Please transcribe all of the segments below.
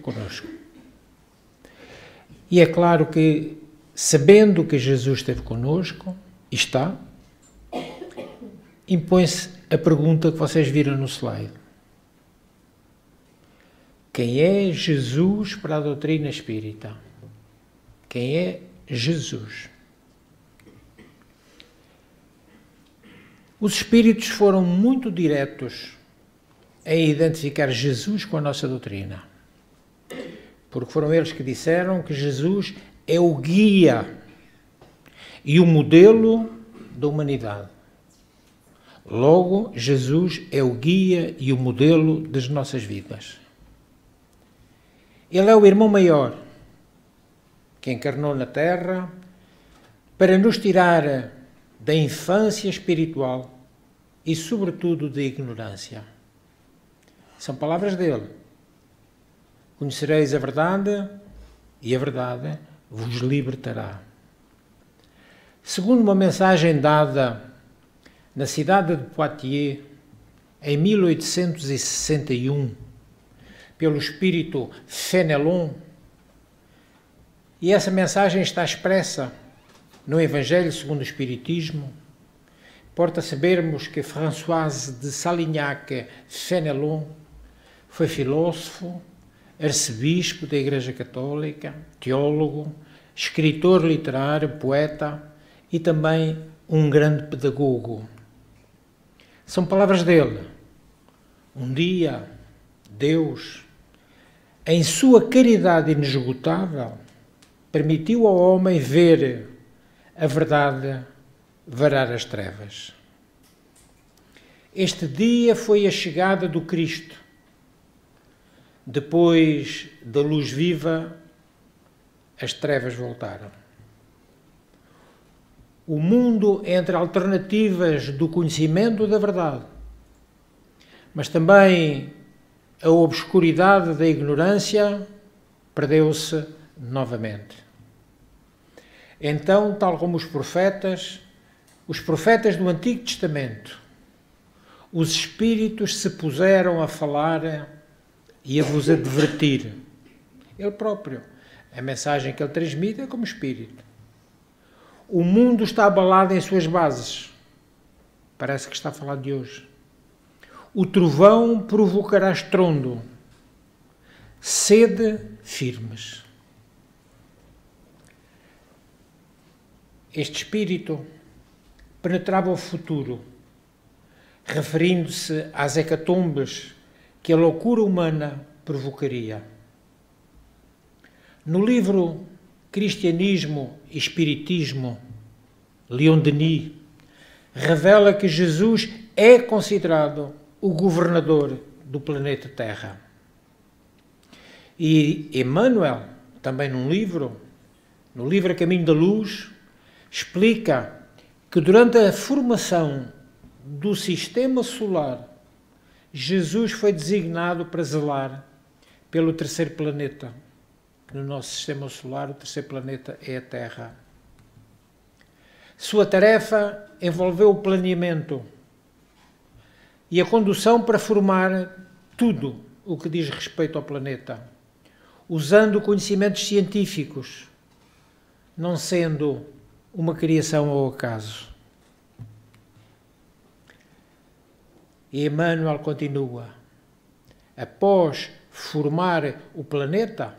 connosco. E é claro que, sabendo que Jesus esteve connosco, e está, impõe-se a pergunta que vocês viram no slide. Quem é Jesus para a doutrina espírita? Quem é Jesus? Os espíritos foram muito diretos em identificar Jesus com a nossa doutrina, porque foram eles que disseram que Jesus é o guia e o modelo da humanidade. Logo, Jesus é o guia e o modelo das nossas vidas. Ele é o irmão maior que encarnou na Terra para nos tirar da infância espiritual e, sobretudo, da ignorância. São palavras dele. Conhecereis a verdade e a verdade vos libertará. Segundo uma mensagem dada na cidade de Poitiers, em 1861, pelo espírito Fénelon, e essa mensagem está expressa no Evangelho segundo o Espiritismo, importa sabermos que François de Salignac Fénelon foi filósofo, arcebispo da Igreja Católica, teólogo, escritor literário, poeta e também um grande pedagogo. São palavras dele. Um dia, Deus, em sua caridade inesgotável, permitiu ao homem ver a verdade varar as trevas. Este dia foi a chegada do Cristo. Depois da luz viva, as trevas voltaram. O mundo entre alternativas do conhecimento da verdade, mas também a obscuridade da ignorância, perdeu-se novamente. Então, tal como os profetas do Antigo Testamento, os espíritos se puseram a falar e a vos advertir. Ele próprio, a mensagem que ele transmite é como espírito. O mundo está abalado em suas bases. Parece que está a falar de hoje. O trovão provocará estrondo. Sede firmes. Este espírito penetrava o futuro, referindo-se às hecatombes que a loucura humana provocaria. No livro Cristianismo e Espiritismo, Leon Denis revela que Jesus é considerado o governador do planeta Terra. E Emmanuel, também no livro A Caminho da Luz, explica que durante a formação do sistema solar, Jesus foi designado para zelar pelo terceiro planeta. No nosso sistema solar, o terceiro planeta é a Terra. Sua tarefa envolveu o planeamento e a condução para formar tudo o que diz respeito ao planeta, usando conhecimentos científicos, não sendo uma criação ao acaso. E Emmanuel continua. Após formar o planeta,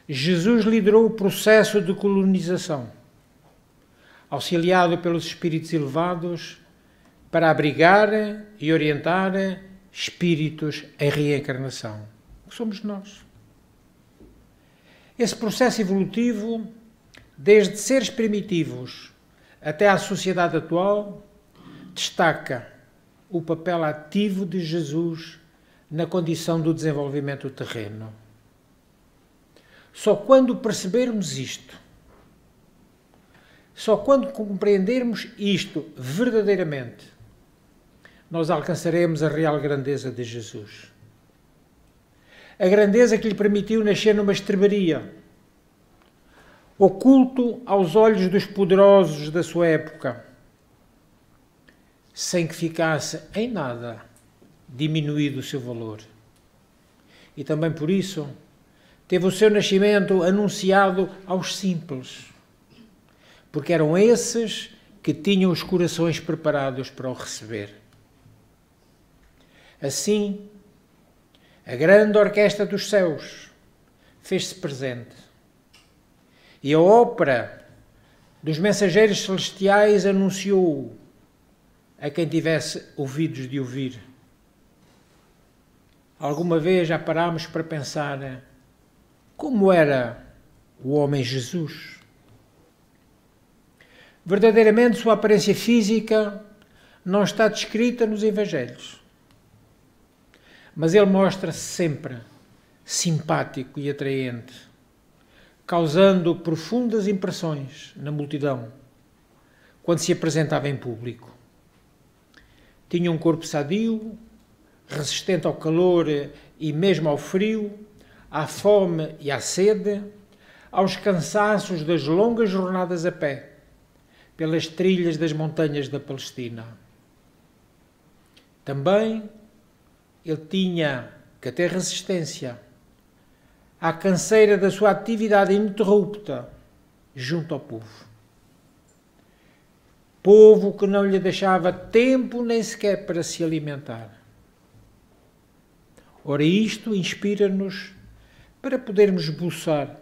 Jesus liderou o processo de colonização, auxiliado pelos espíritos elevados para abrigar e orientar espíritos em reencarnação, que somos nós. Esse processo evolutivo, desde seres primitivos até à sociedade atual, destaca o papel ativo de Jesus na condição do desenvolvimento terreno. Só quando percebermos isto, só quando compreendermos isto verdadeiramente, nós alcançaremos a real grandeza de Jesus. A grandeza que lhe permitiu nascer numa estrebaria, oculto aos olhos dos poderosos da sua época, sem que ficasse em nada diminuído o seu valor. E também por isso teve o seu nascimento anunciado aos simples, porque eram esses que tinham os corações preparados para o receber. Assim, a grande orquestra dos céus fez-se presente e a ópera dos mensageiros celestiais anunciou a quem tivesse ouvidos de ouvir. Alguma vez já parámos para pensar como era o homem Jesus? Verdadeiramente, sua aparência física não está descrita nos Evangelhos, mas ele mostra-se sempre simpático e atraente, causando profundas impressões na multidão quando se apresentava em público. Tinha um corpo sadio, resistente ao calor e mesmo ao frio, à fome e à sede, aos cansaços das longas jornadas a pé, pelas trilhas das montanhas da Palestina. Também ele tinha que ter resistência à canseira da sua atividade ininterrupta junto ao povo. Povo que não lhe deixava tempo nem sequer para se alimentar. Ora, isto inspira-nos para podermos esboçar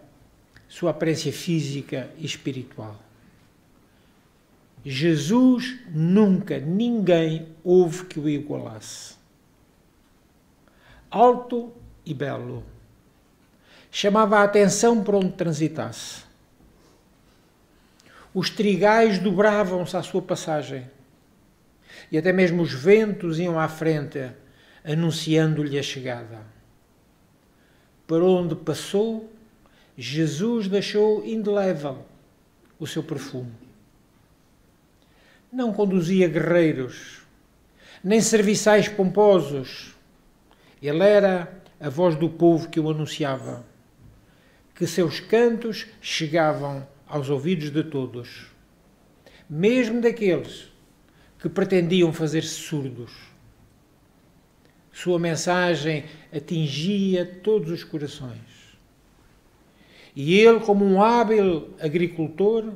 sua aparência física e espiritual. Jesus nunca ninguém houve que o igualasse. Alto e belo, chamava a atenção por onde transitasse. Os trigais dobravam-se à sua passagem e até mesmo os ventos iam à frente, anunciando-lhe a chegada. Por onde passou, Jesus deixou indelével o seu perfume. Não conduzia guerreiros, nem serviçais pomposos. Ele era a voz do povo que o anunciava, que seus cantos chegavam aos ouvidos de todos, mesmo daqueles que pretendiam fazer-se surdos. Sua mensagem atingia todos os corações. E ele, como um hábil agricultor,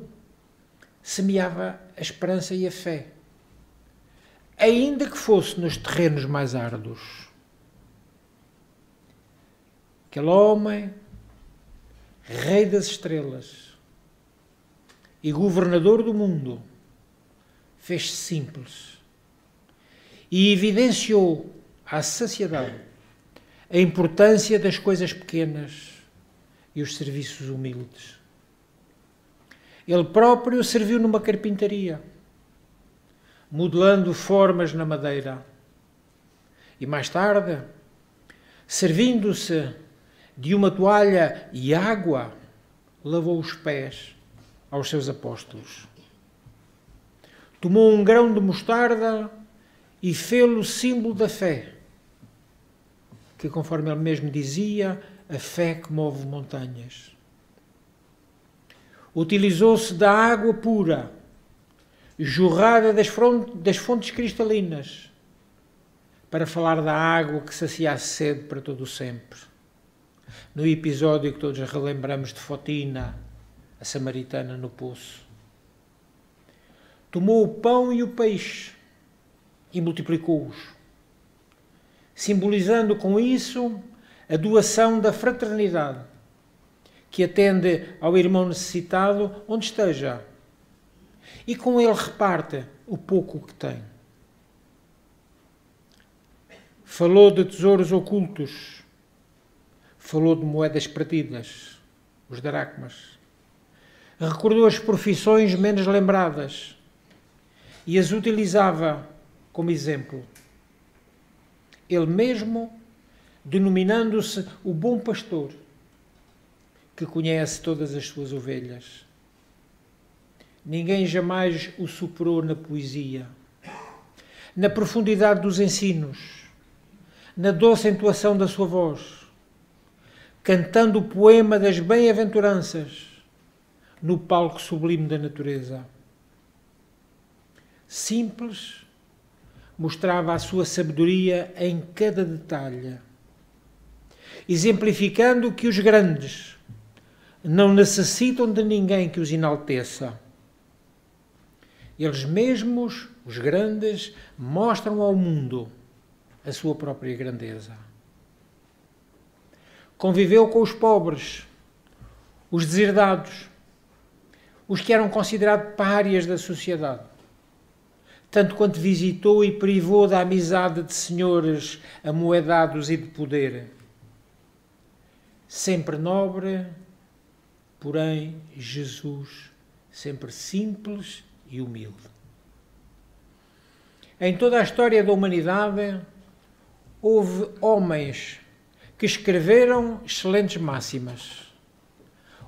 semeava a esperança e a fé, ainda que fosse nos terrenos mais árduos. Aquele homem, rei das estrelas e governador do mundo, fez-se simples e evidenciou à saciedade a importância das coisas pequenas e os serviços humildes. Ele próprio serviu numa carpintaria, modelando formas na madeira, e mais tarde, servindo-se de uma toalha e água, lavou os pés aos seus apóstolos. Tomou um grão de mostarda e fê-lo símbolo da fé, que, conforme ele mesmo dizia, a fé que move montanhas. Utilizou-se da água pura, jorrada das fontes cristalinas, para falar da água que sacia a sede para todo o sempre. No episódio que todos relembramos de Fotina, a samaritana no poço. Tomou o pão e o peixe e multiplicou-os, simbolizando com isso a doação da fraternidade, que atende ao irmão necessitado onde esteja, e com ele reparte o pouco que tem. Falou de tesouros ocultos, falou de moedas perdidas, os dracmas, recordou as profissões menos lembradas e as utilizava como exemplo. Ele mesmo, denominando-se o bom pastor, que conhece todas as suas ovelhas. Ninguém jamais o superou na poesia, na profundidade dos ensinos, na doce entoação da sua voz, cantando o poema das bem-aventuranças no palco sublime da natureza. Simples, mostrava a sua sabedoria em cada detalhe exemplificando que os grandes não necessitam de ninguém que os enalteça. Eles mesmos, os grandes, mostram ao mundo a sua própria grandeza. Conviveu com os pobres, os deserdados, os que eram considerados párias da sociedade, tanto quanto visitou e privou da amizade de senhores amoedados e de poder. Sempre nobre, porém Jesus sempre simples e humilde. Em toda a história da humanidade, houve homens que escreveram excelentes máximas.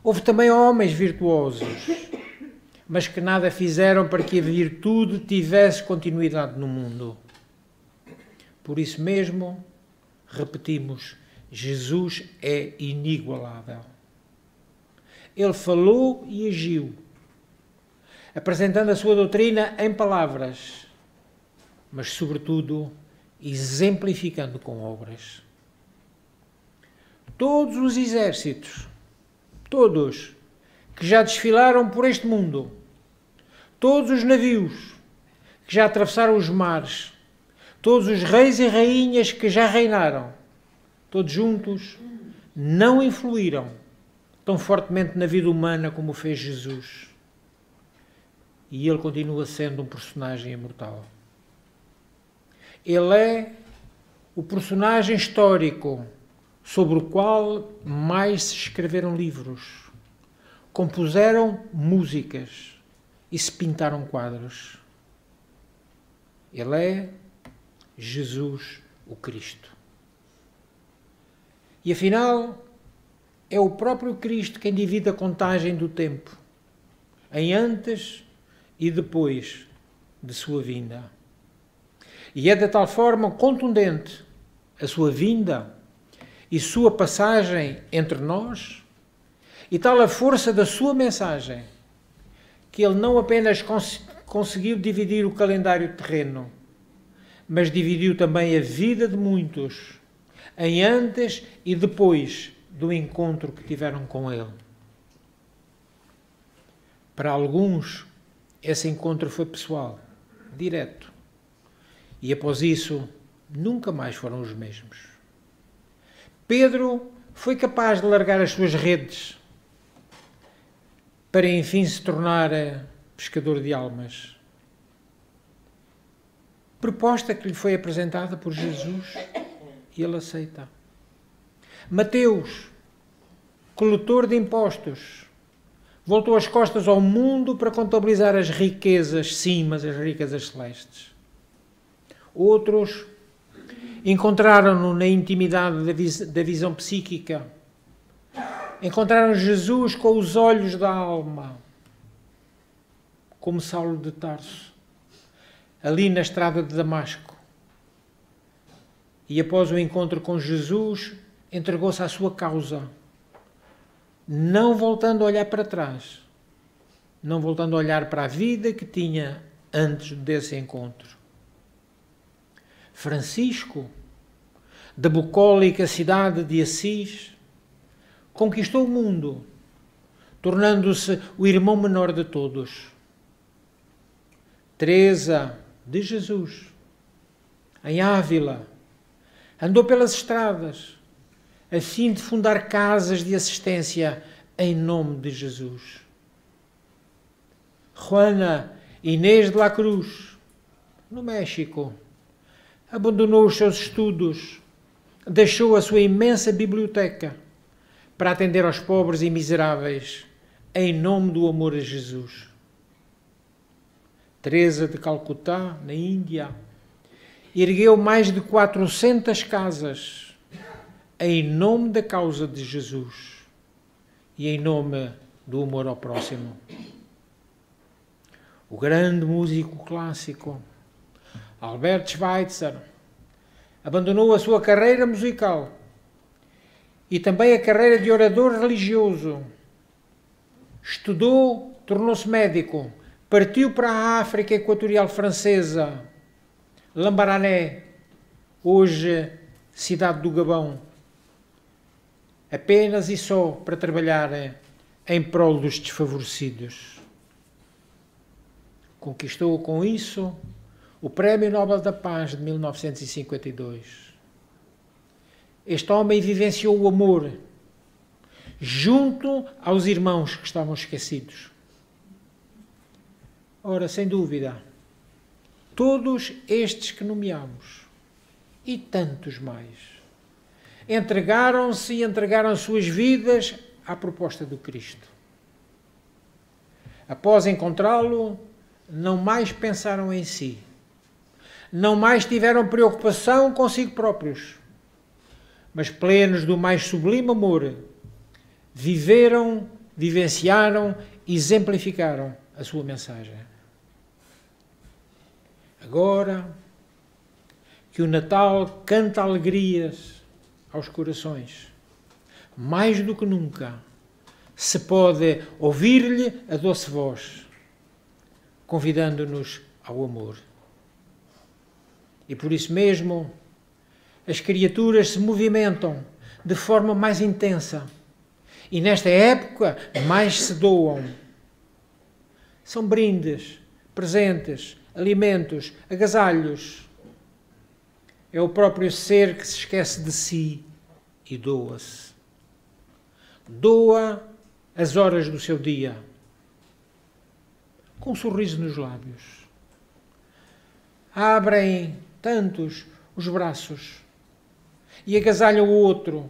Houve também homens virtuosos, mas que nada fizeram para que a virtude tivesse continuidade no mundo. Por isso mesmo, repetimos, Jesus é inigualável. Ele falou e agiu, apresentando a sua doutrina em palavras, mas, sobretudo, exemplificando com obras. Todos os exércitos, todos, que já desfilaram por este mundo, todos os navios que já atravessaram os mares, todos os reis e rainhas que já reinaram, todos juntos, não influíram tão fortemente na vida humana como o fez Jesus. E ele continua sendo um personagem imortal. Ele é o personagem histórico sobre o qual mais se escreveram livros, compuseram músicas e se pintaram quadros. Ele é Jesus o Cristo. E afinal, é o próprio Cristo quem divide a contagem do tempo, em antes e depois de sua vinda. E é de tal forma contundente a sua vinda e sua passagem entre nós, e tal a força da sua mensagem, que ele não apenas conseguiu dividir o calendário terreno, mas dividiu também a vida de muitos, em antes e depois do encontro que tiveram com ele. Para alguns, esse encontro foi pessoal, direto, e após isso, nunca mais foram os mesmos. Pedro foi capaz de largar as suas redes para enfim se tornar pescador de almas. Proposta que lhe foi apresentada por Jesus e ele aceita. Mateus, coletor de impostos, voltou as costas ao mundo para contabilizar as riquezas, sim, mas as riquezas celestes. Outros encontraram-no na intimidade da visão psíquica. Encontraram Jesus com os olhos da alma, como Saulo de Tarso, ali na estrada de Damasco. E após o encontro com Jesus, entregou-se à sua causa, não voltando a olhar para trás, não voltando a olhar para a vida que tinha antes desse encontro. Francisco, da bucólica cidade de Assis, conquistou o mundo, tornando-se o irmão menor de todos. Teresa de Jesus, em Ávila, andou pelas estradas, a fim de fundar casas de assistência em nome de Jesus. Juana Inês de la Cruz, no México, abandonou os seus estudos, deixou a sua imensa biblioteca para atender aos pobres e miseráveis, em nome do amor a Jesus. Teresa de Calcutá, na Índia, ergueu mais de 400 casas em nome da causa de Jesus e em nome do amor ao próximo. O grande músico clássico, Albert Schweitzer, abandonou a sua carreira musical e também a carreira de orador religioso. Estudou, tornou-se médico, partiu para a África Equatorial Francesa, Lambaréné, hoje cidade do Gabão, apenas e só para trabalhar em prol dos desfavorecidos. Conquistou com isso o Prémio Nobel da Paz de 1952. Este homem vivenciou o amor junto aos irmãos que estavam esquecidos. Ora, sem dúvida, todos estes que nomeamos e tantos mais entregaram-se e entregaram suas vidas à proposta do Cristo. Após encontrá-lo, não mais pensaram em si, não mais tiveram preocupação consigo próprios, mas plenos do mais sublime amor, viveram, vivenciaram e exemplificaram a sua mensagem. Agora que o Natal canta alegrias aos corações, mais do que nunca se pode ouvir-lhe a doce voz, convidando-nos ao amor. E por isso mesmo as criaturas se movimentam de forma mais intensa e nesta época mais se doam. São brindes, presentes, alimentos, agasalhos. É o próprio ser que se esquece de si e doa-se. Doa as horas do seu dia, com um sorriso nos lábios. Abrem tantos os braços e agasalham o outro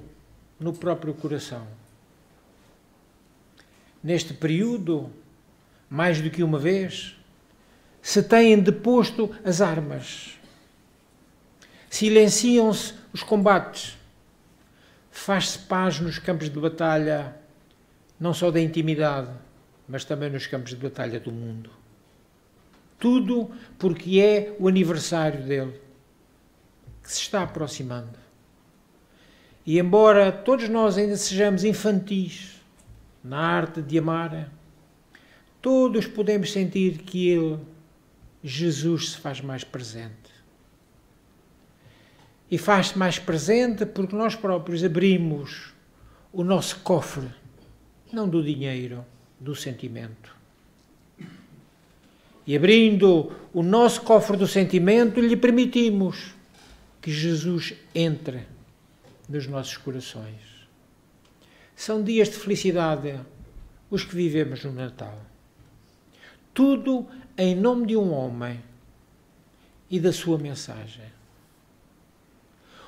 no próprio coração. Neste período, mais do que uma vez, se têm deposto as armas, silenciam-se os combates, faz-se paz nos campos de batalha, não só da intimidade, mas também nos campos de batalha do mundo. Tudo porque é o aniversário dele, que se está aproximando. E embora todos nós ainda sejamos infantis na arte de amar, todos podemos sentir que ele, Jesus, se faz mais presente. E faz-se mais presente porque nós próprios abrimos o nosso cofre, não do dinheiro, do sentimento. E abrindo o nosso cofre do sentimento, lhe permitimos que Jesus entre nos nossos corações. São dias de felicidade os que vivemos no Natal. Tudo em nome de um homem e da sua mensagem.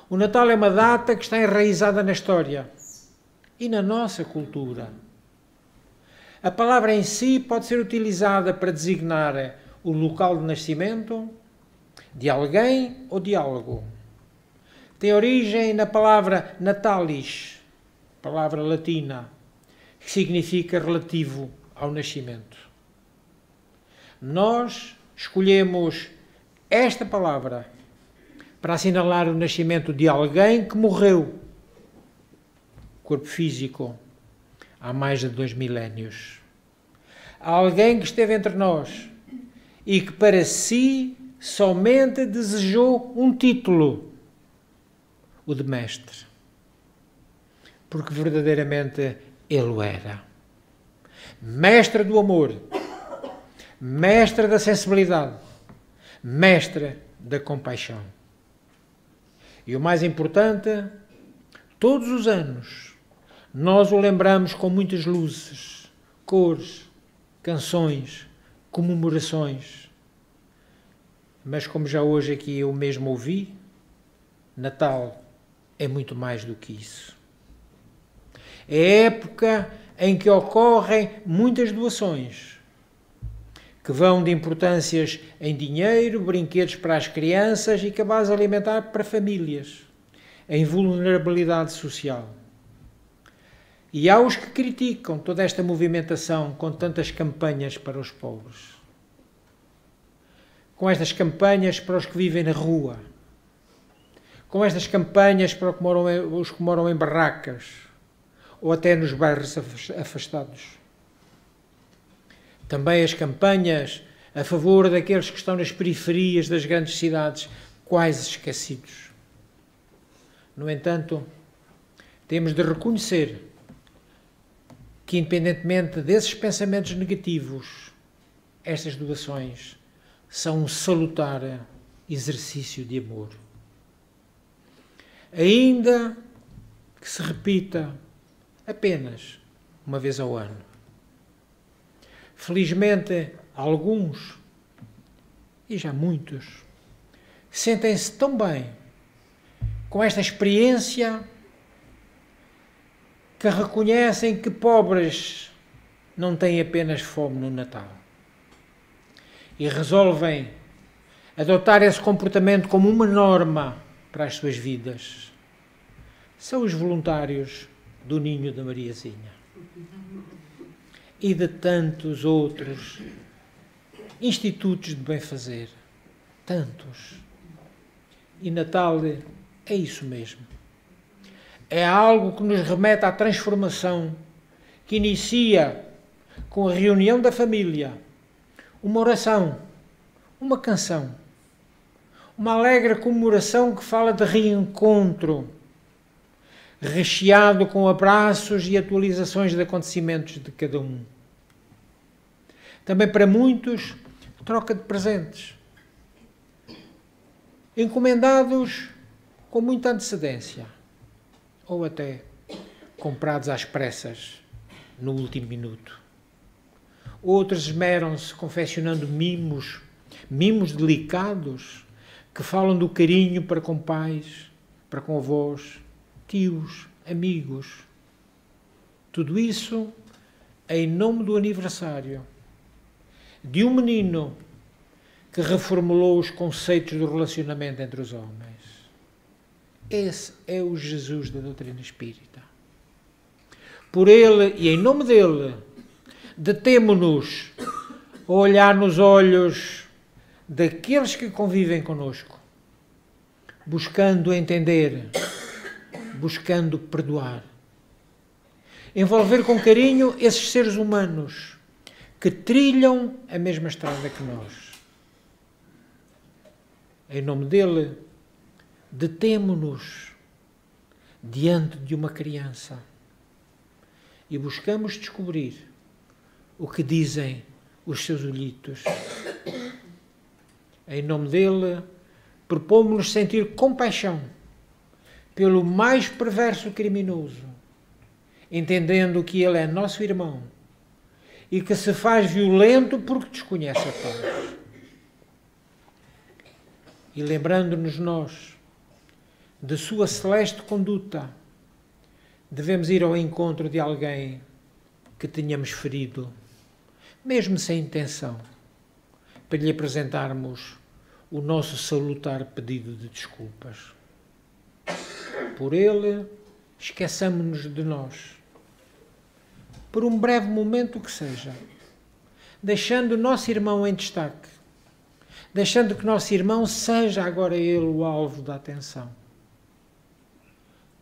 O Natal é uma data que está enraizada na história e na nossa cultura. A palavra em si pode ser utilizada para designar o local de nascimento de alguém ou de algo. Tem origem na palavra natalis, palavra latina, que significa relativo ao nascimento. Nós escolhemos esta palavra para assinalar o nascimento de alguém que morreu, corpo físico, há mais de 2 milénios. Alguém que esteve entre nós e que para si somente desejou um título, o de mestre. Porque verdadeiramente ele o era. Mestre do amor, mestre da sensibilidade, mestre da compaixão. E o mais importante, todos os anos, nós o lembramos com muitas luzes, cores, canções, comemorações. Mas como já hoje aqui eu mesmo ouvi, Natal é muito mais do que isso. É época em que ocorrem muitas doações, que vão de importâncias em dinheiro, brinquedos para as crianças e cabaz alimentar para famílias, em vulnerabilidade social. E há os que criticam toda esta movimentação com tantas campanhas para os pobres. Com estas campanhas para os que vivem na rua. Com estas campanhas para os que moram em barracas ou até nos bairros afastados. Também as campanhas a favor daqueles que estão nas periferias das grandes cidades, quase esquecidos. No entanto, temos de reconhecer que, independentemente desses pensamentos negativos, estas doações são um salutar exercício de amor. Ainda que se repita apenas uma vez ao ano. Felizmente, alguns, e já muitos, sentem-se tão bem com esta experiência que reconhecem que pobres não têm apenas fome no Natal. E resolvem adotar esse comportamento como uma norma para as suas vidas. São os voluntários do Ninho da Mariazinha. E de tantos outros institutos de bem-fazer. Tantos. E Natal é isso mesmo. É algo que nos remete à transformação, que inicia com a reunião da família, uma oração, uma canção, uma alegre comemoração que fala de reencontro, recheado com abraços e atualizações de acontecimentos de cada um. Também para muitos, troca de presentes, encomendados com muita antecedência, ou até comprados às pressas, no último minuto. Outros esmeram-se confeccionando mimos delicados, que falam do carinho para com pais, para com avós, tios, amigos. Tudo isso em nome do aniversário de um menino que reformulou os conceitos do relacionamento entre os homens. Esse é o Jesus da doutrina espírita. Por ele e em nome dele, detemo-nos a olhar nos olhos daqueles que convivem conosco, buscando entender, buscando perdoar. Envolver com carinho esses seres humanos que trilham a mesma estrada que nós. Em nome dele, detemo-nos diante de uma criança e buscamos descobrir o que dizem os seus olhitos. Em nome dele, propomos-nos sentir compaixão pelo mais perverso criminoso, entendendo que ele é nosso irmão e que se faz violento porque desconhece a paz. E lembrando-nos nós de sua celeste conduta, devemos ir ao encontro de alguém que tenhamos ferido, mesmo sem intenção, para lhe apresentarmos o nosso salutar pedido de desculpas. Por ele, esqueçamo-nos de nós, por um breve momento que seja, deixando o nosso irmão em destaque, deixando que nosso irmão seja agora ele o alvo da atenção.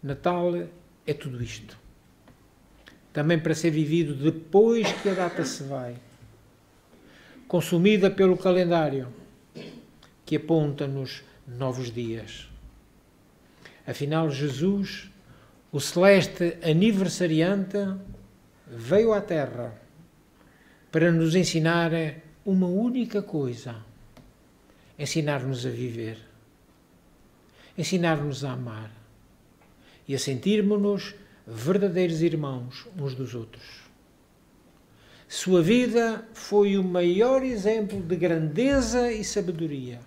Natal é tudo isto. Também para ser vivido depois que a data se vai, consumida pelo calendário, que aponta-nos novos dias. Afinal, Jesus, o celeste aniversariante, veio à Terra para nos ensinar uma única coisa: ensinar-nos a viver, ensinar-nos a amar e a sentirmos-nos verdadeiros irmãos uns dos outros. Sua vida foi o maior exemplo de grandeza e sabedoria.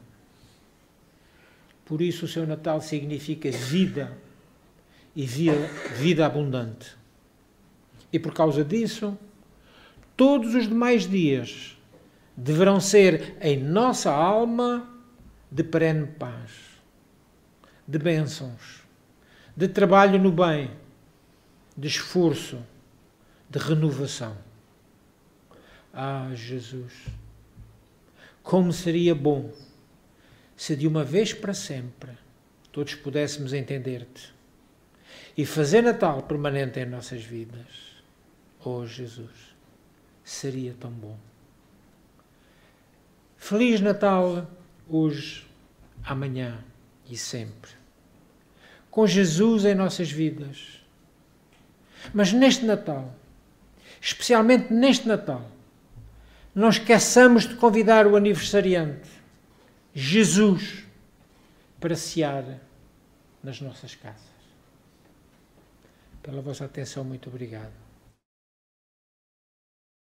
Por isso o seu Natal significa vida e vida abundante. E por causa disso, todos os demais dias deverão ser em nossa alma de perene paz, de bênçãos, de trabalho no bem, de esforço, de renovação. Ah, Jesus, como seria bom se de uma vez para sempre todos pudéssemos entender-te e fazer Natal permanente em nossas vidas. Oh, Jesus, seria tão bom. Feliz Natal hoje, amanhã e sempre. Com Jesus em nossas vidas, Mas neste Natal, especialmente neste Natal, não esqueçamos de convidar o aniversariante, Jesus, para cear nas nossas casas. Pela vossa atenção, muito obrigado.